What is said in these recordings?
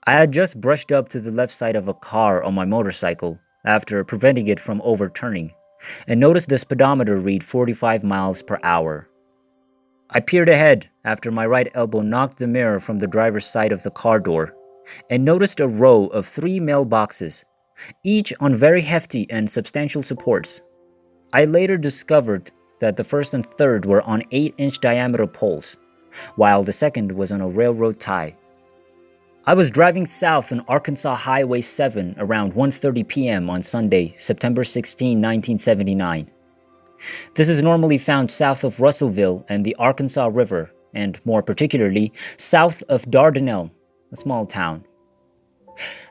I had just brushed up to the left side of a car on my motorcycle after preventing it from overturning and noticed the speedometer read 45 miles per hour. I peered ahead after my right elbow knocked the mirror from the driver's side of the car door and noticed a row of three mailboxes, each on very hefty and substantial supports. I later discovered that the first and third were on 8-inch diameter poles, while the second was on a railroad tie. I was driving south on Arkansas Highway 7 around 1:30 p.m. on Sunday, September 16, 1979. This is normally found south of Russellville and the Arkansas River, and more particularly, south of Dardanelle, a small town.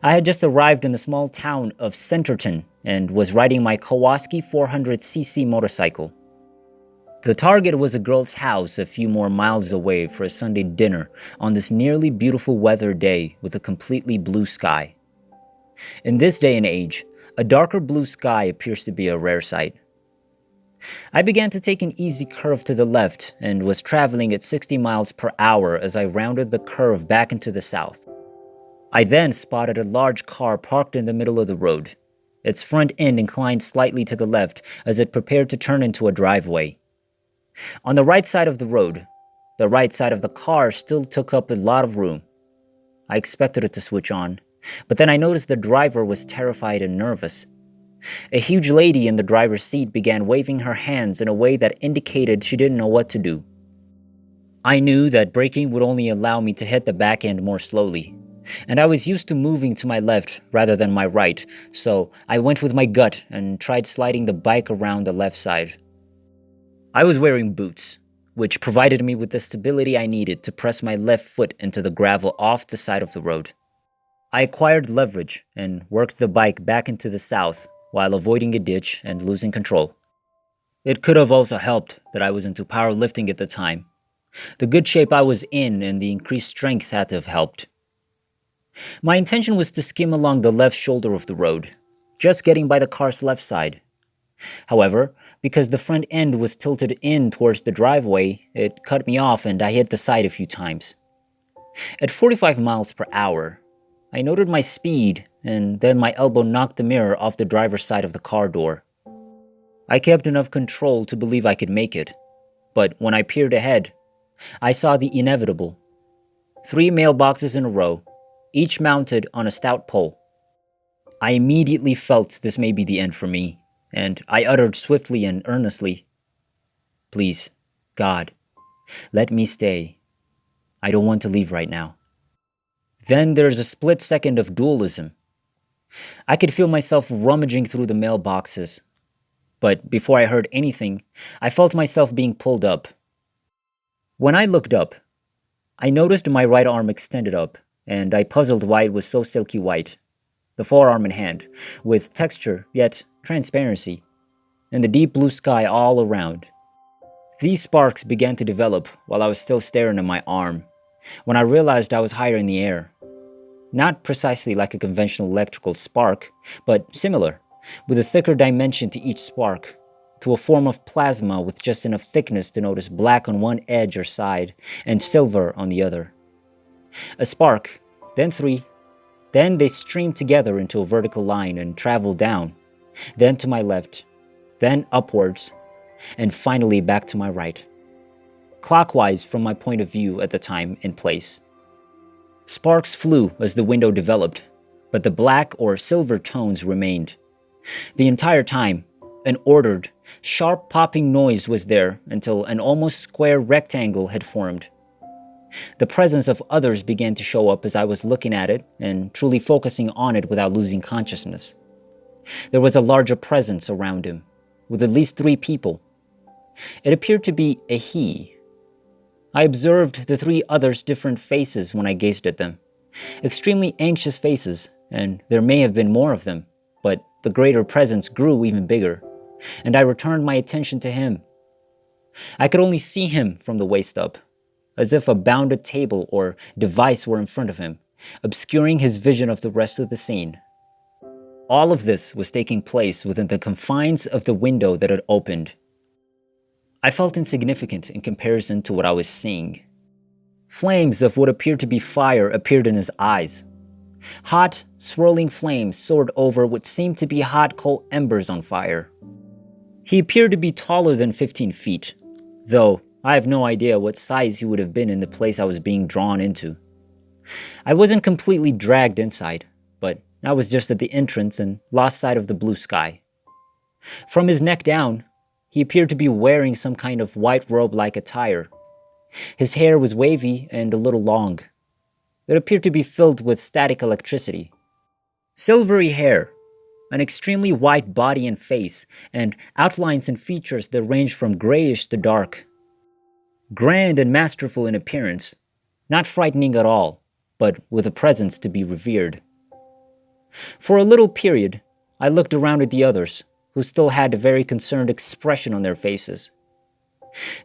I had just arrived in the small town of Centerton and was riding my Kawasaki 400cc motorcycle. The target was a girl's house a few more miles away for a Sunday dinner on this nearly beautiful weather day with a completely blue sky. In this day and age, a darker blue sky appears to be a rare sight. I began to take an easy curve to the left and was traveling at 60 miles per hour as I rounded the curve back into the south. I then spotted a large car parked in the middle of the road, its front end inclined slightly to the left as it prepared to turn into a driveway. On the right side of the road, the right side of the car still took up a lot of room. I expected it to switch on, but then I noticed the driver was terrified and nervous. A huge lady in the driver's seat began waving her hands in a way that indicated she didn't know what to do. I knew that braking would only allow me to hit the back end more slowly, and I was used to moving to my left rather than my right, so I went with my gut and tried sliding the bike around the left side. I was wearing boots, which provided me with the stability I needed to press my left foot into the gravel off the side of the road. I acquired leverage and worked the bike back into the south while avoiding a ditch and losing control. It could have also helped that I was into powerlifting at the time. The good shape I was in and the increased strength had to have helped. My intention was to skim along the left shoulder of the road, just getting by the car's left side. However, because the front end was tilted in towards the driveway, it cut me off and I hit the side a few times. At 45 miles per hour, I noted my speed and then my elbow knocked the mirror off the driver's side of the car door. I kept enough control to believe I could make it, but when I peered ahead, I saw the inevitable. 3 mailboxes in a row, each mounted on a stout pole. I immediately felt this may be the end for me, and I uttered swiftly and earnestly, "Please, God, let me stay. I don't want to leave right now." Then there's a split second of dualism. I could feel myself rummaging through the mailboxes, but before I heard anything, I felt myself being pulled up. When I looked up, I noticed my right arm extended up, and I puzzled why it was so silky white. The forearm in hand, with texture yet transparency, and the deep blue sky all around. These sparks began to develop while I was still staring at my arm, when I realized I was higher in the air. Not precisely like a conventional electrical spark, but similar, with a thicker dimension to each spark, to a form of plasma with just enough thickness to notice black on one edge or side and silver on the other. A spark, then 3, then they streamed together into a vertical line and traveled down, then to my left, then upwards, and finally back to my right. Clockwise from my point of view at the time and place. Sparks flew as the window developed, but the black or silver tones remained. The entire time, an ordered, sharp popping noise was there until an almost square rectangle had formed. The presence of others began to show up as I was looking at it and truly focusing on it without losing consciousness. There was a larger presence around him, with at least 3 people. It appeared to be a he. I observed the 3 others' different faces when I gazed at them. Extremely anxious faces, and there may have been more of them, but the greater presence grew even bigger, and I returned my attention to him. I could only see him from the waist up, as if a bounded table or device were in front of him, obscuring his vision of the rest of the scene. All of this was taking place within the confines of the window that had opened. I felt insignificant in comparison to what I was seeing. Flames of what appeared to be fire appeared in his eyes. Hot, swirling flames soared over what seemed to be hot coal embers on fire. He appeared to be taller than 15 feet, though I have no idea what size he would have been in the place I was being drawn into. I wasn't completely dragged inside, but I was just at the entrance and lost sight of the blue sky. From his neck down, he appeared to be wearing some kind of white robe-like attire. His hair was wavy and a little long. It appeared to be filled with static electricity. Silvery hair, an extremely white body and face, and outlines and features that ranged from grayish to dark. Grand and masterful in appearance, not frightening at all, but with a presence to be revered. For a little period, I looked around at the others, who still had a very concerned expression on their faces.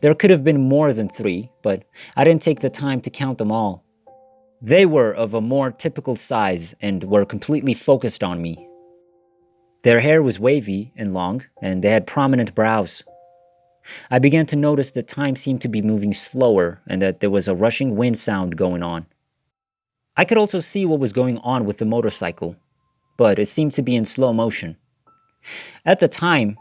There could have been more than 3, but I didn't take the time to count them all. They were of a more typical size and were completely focused on me. Their hair was wavy and long, and they had prominent brows. I began to notice that time seemed to be moving slower and that there was a rushing wind sound going on. I could also see what was going on with the motorcycle, but it seemed to be in slow motion. At the time,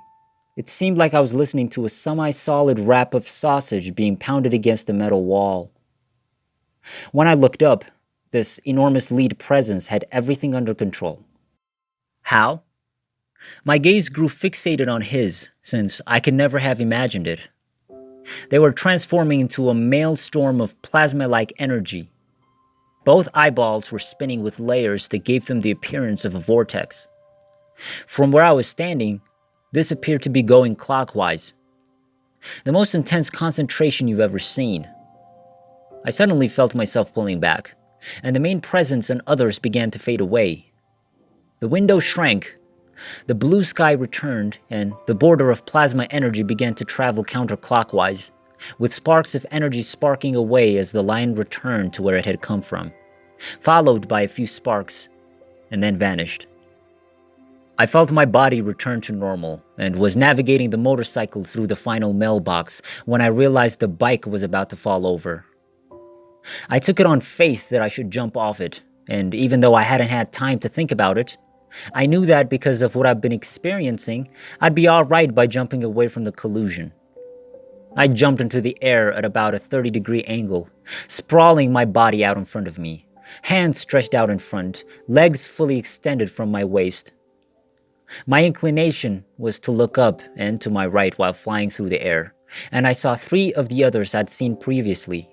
it seemed like I was listening to a semi-solid wrap of sausage being pounded against a metal wall. When I looked up, this enormous lead presence had everything under control. How? My gaze grew fixated on his, since I could never have imagined it. They were transforming into a maelstrom of plasma-like energy. Both eyeballs were spinning with layers that gave them the appearance of a vortex. From where I was standing, this appeared to be going clockwise. The most intense concentration you've ever seen. I suddenly felt myself pulling back, and the main presence and others began to fade away. The window shrank, the blue sky returned, and the border of plasma energy began to travel counterclockwise, with sparks of energy sparking away as the line returned to where it had come from, followed by a few sparks, and then vanished. I felt my body return to normal and was navigating the motorcycle through the final mailbox when I realized the bike was about to fall over. I took it on faith that I should jump off it, and even though I hadn't had time to think about it, I knew that because of what I've been experiencing, I'd be alright by jumping away from the collision. I jumped into the air at about a 30-degree angle, sprawling my body out in front of me, hands stretched out in front, legs fully extended from my waist. My inclination was to look up and to my right while flying through the air, and I saw 3 of the others I'd seen previously.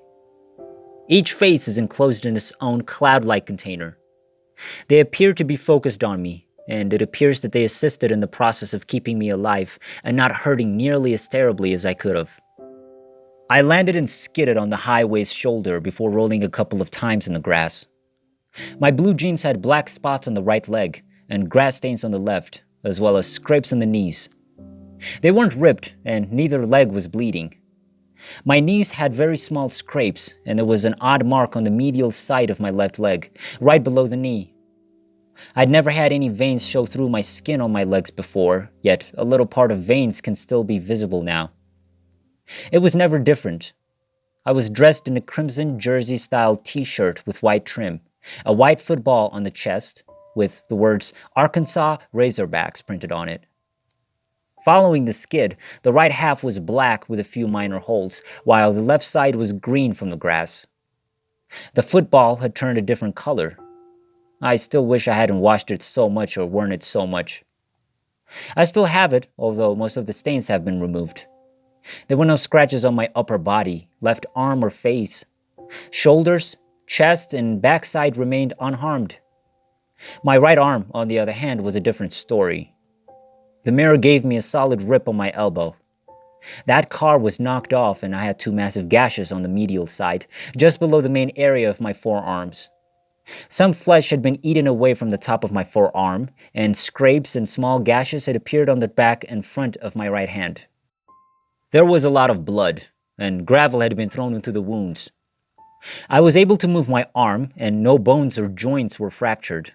Each face is enclosed in its own cloud-like container. They appear to be focused on me, and it appears that they assisted in the process of keeping me alive and not hurting nearly as terribly as I could have. I landed and skidded on the highway's shoulder before rolling a couple of times in the grass. My blue jeans had black spots on the right leg and grass stains on the left, as well as scrapes on the knees. They weren't ripped, and neither leg was bleeding. My knees had very small scrapes, and there was an odd mark on the medial side of my left leg, right below the knee. I'd never had any veins show through my skin on my legs before, yet a little part of veins can still be visible now. It was never different. I was dressed in a crimson jersey-style t-shirt with white trim, a white football on the chest, with the words Arkansas Razorbacks printed on it. Following the skid, the right half was black with a few minor holes, while the left side was green from the grass. The football had turned a different color. I still wish I hadn't washed it so much or worn it so much. I still have it, although most of the stains have been removed. There were no scratches on my upper body, left arm or face. Shoulders, chest, and backside remained unharmed. My right arm, on the other hand, was a different story. The mirror gave me a solid rip on my elbow. That car was knocked off and I had 2 massive gashes on the medial side, just below the main area of my forearms. Some flesh had been eaten away from the top of my forearm, and scrapes and small gashes had appeared on the back and front of my right hand. There was a lot of blood, and gravel had been thrown into the wounds. I was able to move my arm, and no bones or joints were fractured.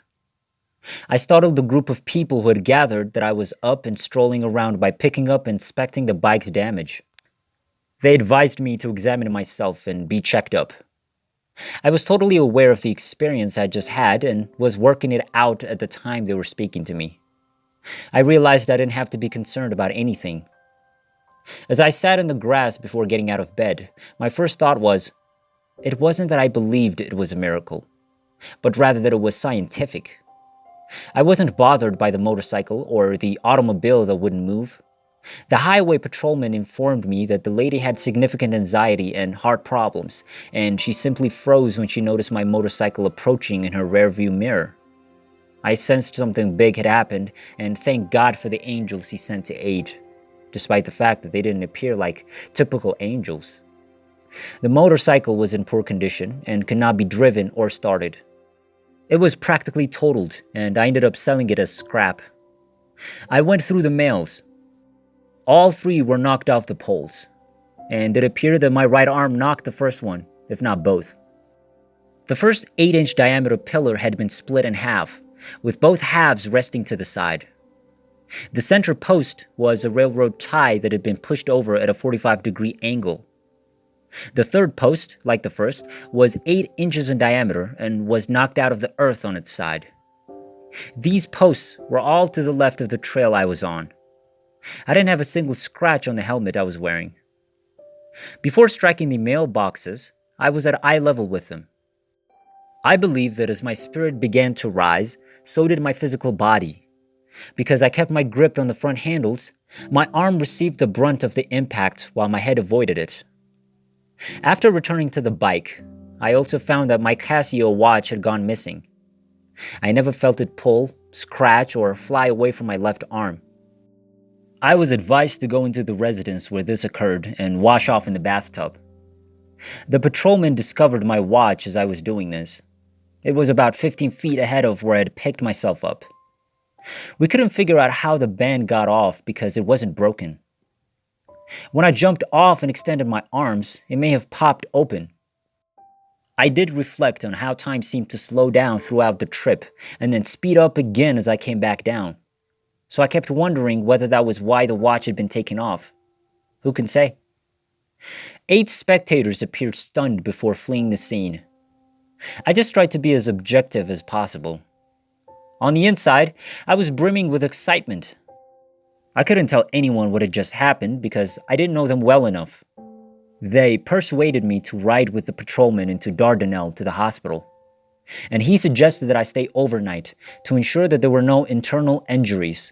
I startled the group of people who had gathered that I was up and strolling around by picking up and inspecting the bike's damage. They advised me to examine myself and be checked up. I was totally aware of the experience I just had and was working it out at the time they were speaking to me. I realized I didn't have to be concerned about anything. As I sat in the grass before getting out of bed, my first thought was, it wasn't that I believed it was a miracle, but rather that it was scientific. I wasn't bothered by the motorcycle or the automobile that wouldn't move. The highway patrolman informed me that the lady had significant anxiety and heart problems, and she simply froze when she noticed my motorcycle approaching in her rearview mirror. I sensed something big had happened, and thanked God for the angels he sent to aid, despite the fact that they didn't appear like typical angels. The motorcycle was in poor condition and could not be driven or started. It was practically totaled, and I ended up selling it as scrap. I went through the mails. All three were knocked off the poles, and it appeared that my right arm knocked the first one, if not both. The first 8-inch diameter pillar had been split in half, with both halves resting to the side. The center post was a railroad tie that had been pushed over at a 45-degree angle. The third post, like the first, was 8 inches in diameter and was knocked out of the earth on its side. These posts were all to the left of the trail I was on. I didn't have a single scratch on the helmet I was wearing. Before striking the mailboxes, I was at eye level with them. I believe that as my spirit began to rise, so did my physical body. Because I kept my grip on the front handles, my arm received the brunt of the impact while my head avoided it. After returning to the bike, I also found that my Casio watch had gone missing. I never felt it pull, scratch, or fly away from my left arm. I was advised to go into the residence where this occurred and wash off in the bathtub. The patrolman discovered my watch as I was doing this. It was about 15 feet ahead of where I had picked myself up. We couldn't figure out how the band got off because it wasn't broken. When I jumped off and extended my arms, it may have popped open. I did reflect on how time seemed to slow down throughout the trip and then speed up again as I came back down. So I kept wondering whether that was why the watch had been taken off. Who can say? 8 spectators appeared stunned before fleeing the scene. I just tried to be as objective as possible. On the inside, I was brimming with excitement. I couldn't tell anyone what had just happened because I didn't know them well enough. They persuaded me to ride with the patrolman into Dardanelle to the hospital, and he suggested that I stay overnight to ensure that there were no internal injuries.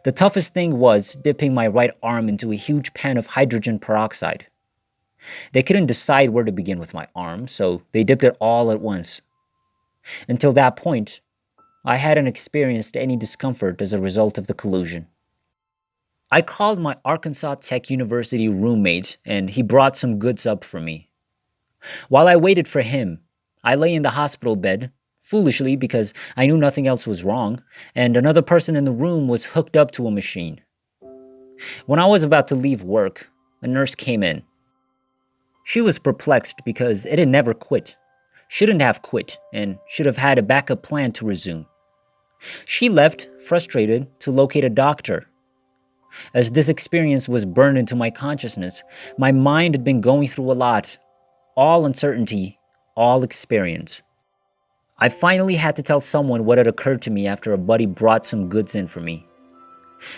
The toughest thing was dipping my right arm into a huge pan of hydrogen peroxide. They couldn't decide where to begin with my arm, so they dipped it all at once. Until that point, I hadn't experienced any discomfort as a result of the collusion. I called my Arkansas Tech University roommate, and he brought some goods up for me. While I waited for him, I lay in the hospital bed, foolishly because I knew nothing else was wrong, and another person in the room was hooked up to a machine. When I was about to leave work, a nurse came in. She was perplexed because it had never quit, shouldn't have quit, and should have had a backup plan to resume. She left, frustrated, to locate a doctor. As this experience was burned into my consciousness, my mind had been going through a lot, all uncertainty, all experience. I finally had to tell someone what had occurred to me after a buddy brought some goods in for me.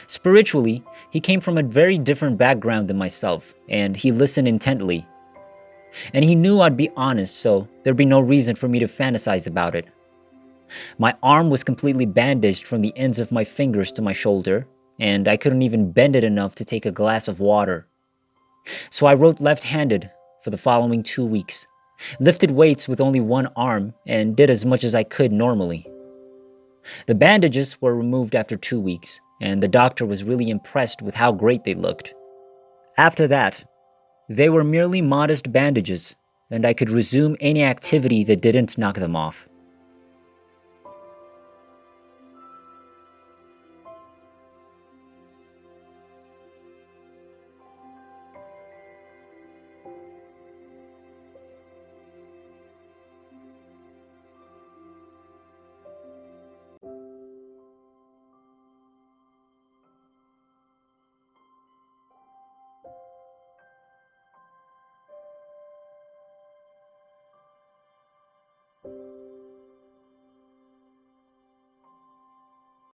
Spiritually, he came from a very different background than myself, and he listened intently. And he knew I'd be honest, so there'd be no reason for me to fantasize about it. My arm was completely bandaged from the ends of my fingers to my shoulder, and I couldn't even bend it enough to take a glass of water. So I wrote left-handed for the following 2 weeks, lifted weights with only one arm, and did as much as I could normally. The bandages were removed after 2 weeks, and the doctor was really impressed with how great they looked. After that, they were merely modest bandages, and I could resume any activity that didn't knock them off.